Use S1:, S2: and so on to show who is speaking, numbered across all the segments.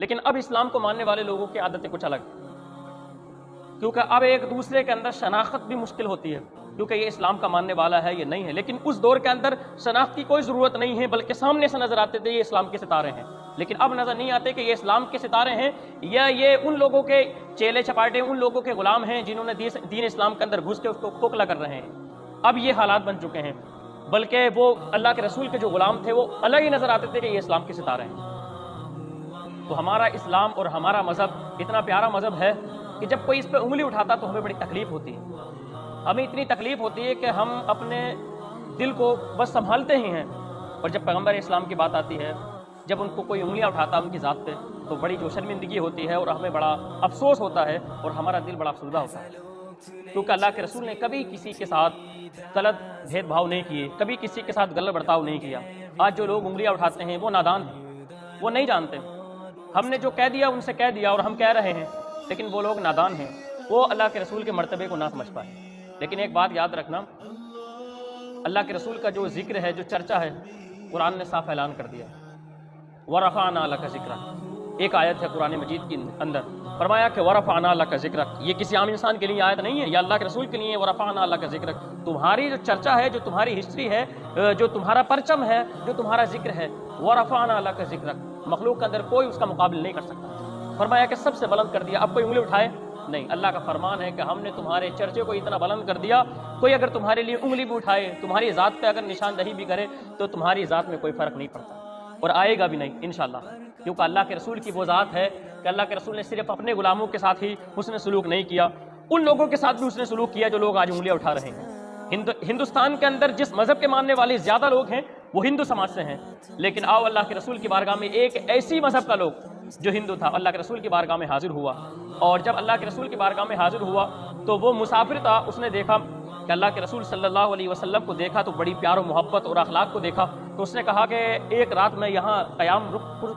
S1: لیکن اب اسلام کو ماننے والے لوگوں کی عادتیں کچھ الگ، کیونکہ اب ایک دوسرے کے اندر شناخت بھی مشکل ہوتی ہے، کیونکہ یہ اسلام کا ماننے والا ہے یہ نہیں ہے۔ لیکن اس دور کے اندر شناخت کی کوئی ضرورت نہیں ہے، بلکہ سامنے سے نظر آتے تھے یہ اسلام کے ستارے ہیں، لیکن اب نظر نہیں آتے کہ یہ اسلام کے ستارے ہیں یا یہ ان لوگوں کے چیلے چپاٹے، ان لوگوں کے غلام ہیں جنہوں نے دین اسلام کے اندر گھس کے اس کو کھوکھلا کر رہے ہیں۔ اب یہ حالات بن چکے ہیں، بلکہ وہ اللہ کے رسول کے جو غلام تھے وہ الگ ہی نظر آتے تھے کہ یہ اسلام کے ستارے ہیں۔ تو ہمارا اسلام اور ہمارا مذہب اتنا پیارا مذہب ہے کہ جب کوئی اس پہ انگلی اٹھاتا تو ہمیں بڑی تکلیف ہوتی ہے، ہمیں اتنی تکلیف ہوتی ہے کہ ہم اپنے دل کو بس سنبھالتے ہی ہیں، اور جب پیغمبر اسلام کی بات آتی ہے، جب ان کو کوئی انگلیاں اٹھاتا ان کی ذات پہ تو بڑی جو شرمندگی ہوتی ہے اور ہمیں بڑا افسوس ہوتا ہے اور ہمارا دل بڑا افسردہ ہوتا ہے، کیونکہ اللہ کے رسول نے کبھی کسی کے ساتھ غلط بھید بھاؤ نہیں کیے، کبھی کسی کے ساتھ غلط برتاؤ نہیں کیا۔ آج جو لوگ انگلیاں اٹھاتے ہیں وہ نادان ہیں، وہ نہیں جانتے، ہم نے جو کہہ دیا ان سے کہہ دیا اور ہم کہہ رہے ہیں، لیکن وہ لوگ نادان ہیں، وہ اللہ کے رسول کے مرتبے کو نہ سمجھ پائے۔ لیکن ایک بات یاد رکھنا، اللہ کے رسول کا جو ذکر ہے، جو چرچا ہے، قرآن نے صاف اعلان کر دیا، وَرَفَعْنَا لَكَ ذِكْرَكَ۔ ایک آیت ہے قرآن مجید کے اندر، فرمایا کہ وَرَفَعْنَا لَكَ ذِكْرَكَ، یہ کسی عام انسان کے لیے آیت نہیں ہے، یہ اللہ کے رسول کے لیے وَرَفَعْنَا لَكَ ذِكْرَكَ۔ تمہاری جو چرچا ہے، جو تمہاری ہسٹری ہے، جو تمہارا پرچم ہے، جو تمہارا ذکر ہے، وَرَفَعْنَا لَكَ ذِكْرَكَ، مخلوق کے اندر کوئی اس کا مقابل نہیں کر سکتا۔ فرمایا کہ سب سے بلند کر دیا، اب کوئی انگلی اٹھائے نہیں، اللہ کا فرمان ہے کہ ہم نے تمہارے چرچے کو اتنا بلند کر دیا، کوئی اگر تمہارے لیے انگلی بھی اٹھائے، تمہاری ذات پہ اگر نشاندہی بھی کرے تو تمہاری ذات میں کوئی فرق نہیں پڑتا، اور آئے گا بھی نہیں انشاءاللہ، کیونکہ اللہ کے رسول کی وہ ذات ہے کہ اللہ کے رسول نے صرف اپنے غلاموں کے ساتھ ہی حسن سلوک نہیں کیا، ان لوگوں کے ساتھ بھی حسن سلوک کیا جو لوگ آج انگلیاں اٹھا رہے ہیں۔ ہندوستان کے اندر جس مذہب کے ماننے والے زیادہ لوگ ہیں وہ ہندو سماج سے ہیں، لیکن آؤ اللہ کے رسول کی بارگاہ میں ایک ایسی مذہب کا لوگ جو ہندو تھا اللہ کے رسول کی بارگاہ میں حاضر ہوا، اور جب اللہ کے رسول کی بارگاہ میں حاضر ہوا تو وہ مسافر تھا، اس نے دیکھا کہ اللہ کے رسول صلی اللہ علیہ وسلم کو دیکھا تو بڑی پیار و محبت اور اخلاق کو دیکھا، تو اس نے کہا کہ ایک رات میں یہاں قیام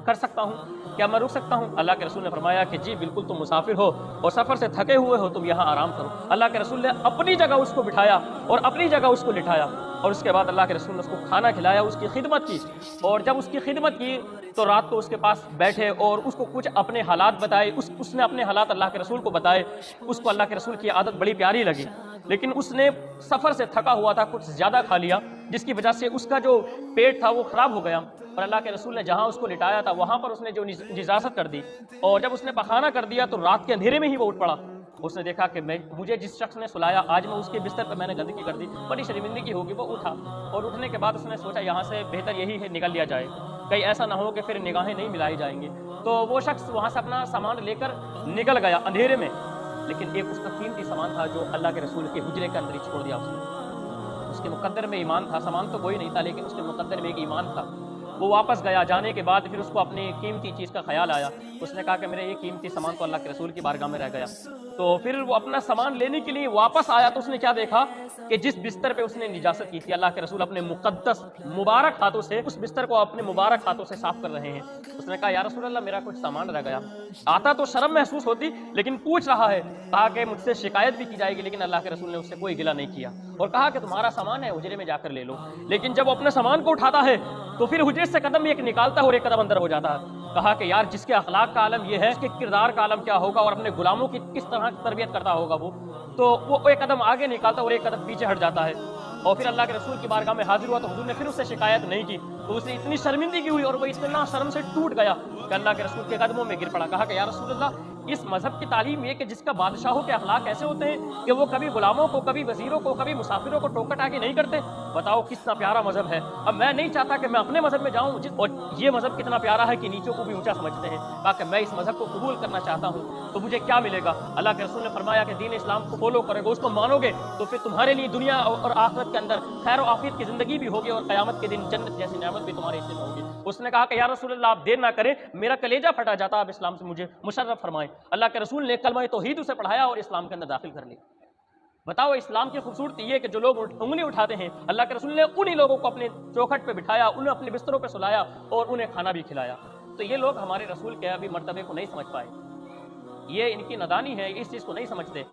S1: کر سکتا ہوں، کیا میں رک سکتا ہوں؟ اللہ کے رسول نے فرمایا کہ جی بالکل، تم مسافر ہو اور سفر سے تھکے ہوئے ہو، تم یہاں آرام کرو۔ اللہ کے رسول نے اپنی جگہ اس کو بٹھایا اور اپنی جگہ اس کو لٹھایا، اور اس کے بعد اللہ کے رسول نے اس کو کھانا کھلایا، اس کی خدمت کی، اور جب اس کی خدمت کی تو رات کو اس کے پاس بیٹھے اور اس کو کچھ اپنے حالات بتائے، اس نے اپنے حالات اللہ کے رسول کو بتائے، اس کو اللہ کے رسول کی عادت بڑی پیاری لگی، لیکن اس نے سفر سے تھکا ہوا تھا، کچھ زیادہ کھا لیا جس کی وجہ سے اس کا جو پیٹ تھا وہ خراب ہو گیا، اور اللہ کے رسول نے جہاں اس کو لٹایا تھا وہاں پر اس نے جو نجاست کر دی، اور جب اس نے پخانہ کر دیا تو رات کے اندھیرے میں ہی وہ اٹھ پڑا۔ اس نے دیکھا کہ مجھے جس شخص نے سلایا آج میں اس کے بستر پہ میں نے گندگی کر دی، بڑی شرمندگی ہوگی، وہ اٹھا، اور اٹھنے کے بعد اس نے سوچا یہاں سے بہتر یہی ہے نکل لیا جائے، کہیں ایسا نہ ہو کہ پھر نگاہیں نہیں ملائی جائیں گی، تو وہ شخص وہاں سے اپنا سامان لے کر نکل گیا اندھیرے میں، لیکن ایک اس کا قیمتی سامان تھا جو اللہ کے رسول کے حجرے کے اندر ہی چھوڑ دیا اس کے مقدر میں ایمان تھا، سامان تو کوئی نہیں تھا لیکن اس کے مقدر میں ایک ایمان تھا۔ وہ واپس گیا، جانے کے بعد پھر اس کو اپنی قیمتی چیز کا خیال آیا، اس نے کہا کہ میرے یہ قیمتی سامان تو اللہ کے رسول کی بارگاہ میں رہ گیا، تو پھر وہ اپنا سامان لینے کے لیے واپس آیا تو اس نے کیا دیکھا کہ جس بستر پہ اس نے نجاست کی تھی اللہ کے رسول اپنے مقدس مبارک ہاتھوں سے اس بستر کو اپنے مبارک ہاتھوں سے صاف کر رہے ہیں۔ اس نے کہا یا رسول اللہ میرا کچھ سامان رہ گیا، آتا تو شرم محسوس ہوتی لیکن پوچھ رہا ہے، کہا کہ مجھ سے شکایت بھی کی جائے گی، لیکن اللہ کے رسول نے اس سے کوئی گلہ نہیں کیا اور کہا کہ تمہارا سامان ہے حجرے میں جا کر لے لو، لیکن جب وہ اپنے سامان کو اٹھاتا ہے تو پھر حجرے سے قدم ایک نکالتا ہے اور ایک قدم اندر ہو جاتا ہے۔ کہا کہ یار جس کے اخلاق کا عالم یہ ہے، اس کے کردار کا عالم کیا ہوگا اور اپنے غلاموں کی کس طرح تربیت کرتا ہوگا وہ، تو وہ ایک قدم آگے نکالتا اور ایک قدم پیچھے ہٹ جاتا ہے، اور پھر اللہ کے رسول کی بارگاہ میں حاضر ہوا تو حضور نے پھر اس سے شکایت نہیں کی، تو اسے اتنی شرمندگی ہوئی اور وہ اتنا شرم سے ٹوٹ گیا کہ اللہ کے رسول کے قدموں میں گر پڑا۔ کہا کہ یا رسول اللہ اس مذہب کی تعلیم یہ کہ جس کا بادشاہوں کے اخلاق ایسے ہوتے ہیں کہ وہ کبھی غلاموں کو، کبھی وزیروں کو، کبھی مسافروں کو ٹوکٹ آگے نہیں کرتے، بتاؤ کتنا پیارا مذہب ہے۔ اب میں نہیں چاہتا کہ میں اپنے مذہب میں جاؤں، اور یہ مذہب کتنا پیارا ہے کہ نیچوں کو بھی اونچا سمجھتے ہیں، کہا کہ میں اس مذہب کو قبول کرنا چاہتا ہوں تو مجھے کیا ملے گا؟ اللہ کے رسول نے فرمایا کہ دین اسلام کو فالو کرے گا، اس کو مانو گے تو پھر تمہارے لیے دنیا اور آخرت کے اندر خیر و عافیت کی زندگی بھی ہوگی، اور قیامت کے دن جنت جیسی نعمت بھی تمہارے حصے میں ہوگی۔ اس نے کہا کہ یا رسول اللہ آپ دیر نہ کریں، میرا کلیجہ پھٹا جاتا، آپ اسلام سے مجھے مشرف فرمائیں۔ اللہ کے رسول نے کلمہ توحید اسے پڑھایا اور اسلام کے اندر داخل کر لی۔ بتاؤ اسلام کی خوبصورتی یہ کہ جو لوگ انگلی اٹھاتے ہیں اللہ کے رسول نے انہی لوگوں کو اپنے چوکھٹ پہ بٹھایا، انہیں اپنے بستروں پہ سلایا اور انہیں کھانا بھی کھلایا۔ تو یہ لوگ ہمارے رسول کے ابھی مرتبے کو نہیں سمجھ پائے، یہ ان کی نادانی ہے، اس چیز کو نہیں سمجھتے۔